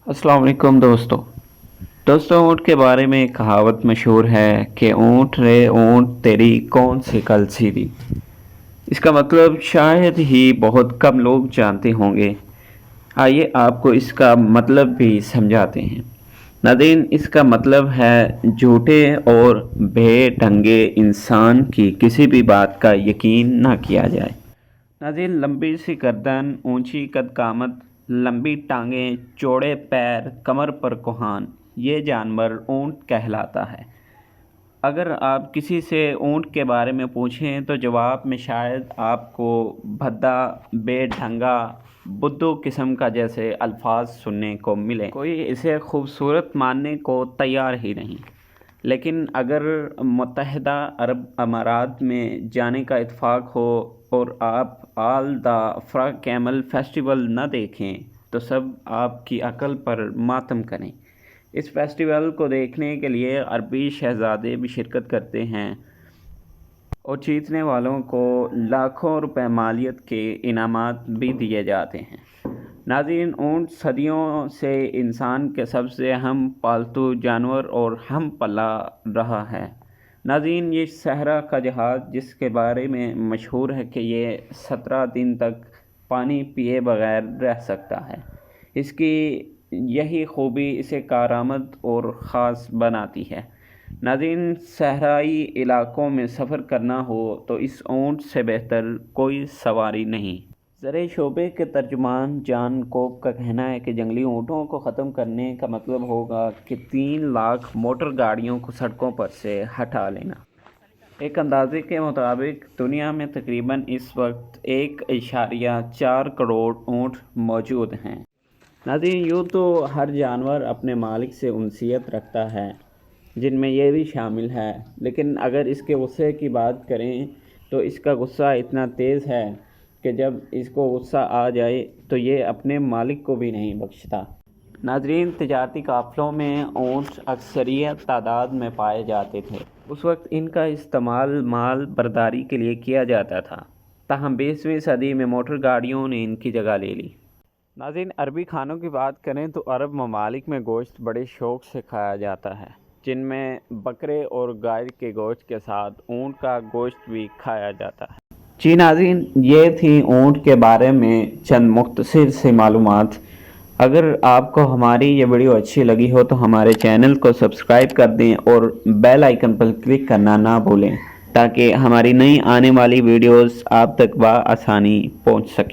अस्सलाम वालेकुम दोस्तों ऊँट के बारे में एक कहावत मशहूर है कि ऊँट रे ऊँट तेरी कौन सी कल सीधी। इसका मतलब शायद ही बहुत कम लोग जानते होंगे। आइए आपको इसका मतलब भी समझाते हैं। नाज़रीन, इसका मतलब है झूठे और बेढंगे इंसान की किसी भी बात का यकीन ना किया जाए। नाज़रीन, लंबी सी गर्दन, ऊंची कद-कामत, लंबी टांगें, चौड़े पैर, कमर पर कोहान, ये जानवर ऊँट कहलाता है। अगर आप किसी से ऊँट के बारे में पूछें तो जवाब में शायद आपको भद्दा, बेढंगा, बुद्धू किस्म का जैसे अल्फाज सुनने को मिले। कोई इसे खूबसूरत मानने को तैयार ही नहीं। लेकिन अगर मुत्तहिदा अरब अमारात में जाने का इत्फाक हो और आप all the Fra camel festival न देखें तो सब आपकी अकल पर मातम करें। इस फेस्टिवल को देखने के लिए अरबी शहज़ादे भी शिरकत करते हैं और जीतने वालों को लाखों रुपए मालियत के इनामात भी दिए जाते हैं। नाज़रीन, ऊँट सदियों से इंसान के सबसे अहम पालतू जानवर और हम पला रहा है। नाज़रीन, ये सहरा का जहाज़ जिसके बारे में मशहूर है कि ये 17 दिन तक पानी पिए बगैर रह सकता है। इसकी यही खूबी इसे कारआमद और ख़ास बनाती है। नाज़रीन, सहराई इलाकों में सफ़र करना हो तो इस ऊँट से बेहतर कोई सवारी नहीं। ज़रे शोबे के तर्जुमान जॉन कोब का कहना है कि जंगली ऊँटों को ख़त्म करने का मतलब होगा कि 3 लाख मोटर गाड़ियों को सड़कों पर से हटा लेना। एक अंदाजे के मुताबिक दुनिया में तकरीबन इस वक्त 1.4 करोड़ ऊँट मौजूद हैं। नाज़रीन, यूँ तो हर जानवर अपने मालिक से उनसियत रखता है, जिनमें ये भी शामिल है, लेकिन अगर इसके गुस्से की बात करें तो इसका गुस्सा इतना तेज़ है कि जब इसको गुस्सा आ जाए तो ये अपने मालिक को भी नहीं बख्शता। नाज़रीन, तिजारती काफ़िलों में ऊँट अक्सरियत तादाद में पाए जाते थे। उस वक्त इनका इस्तेमाल माल बर्दारी के लिए किया जाता था, ताहम 20वीं सदी में मोटर गाड़ियों ने इनकी जगह ले ली। नाज़रीन, अरबी खानों की बात करें तो अरब ममालिक में गोश्त बड़े शौक़ से खाया जाता है, जिनमें बकरे और गाय के गोश्त के साथ ऊँट का गोश्त भी खाया जाता है। जी नाज़रीन, ये थी ऊँट के बारे में चंद मुख्तसर से मालूमात। अगर आपको हमारी ये वीडियो अच्छी लगी हो तो हमारे चैनल को सब्सक्राइब कर दें और बेल आइकन पर क्लिक करना ना भूलें, ताकि हमारी नई आने वाली वीडियोस आप तक बआसानी पहुंच सके।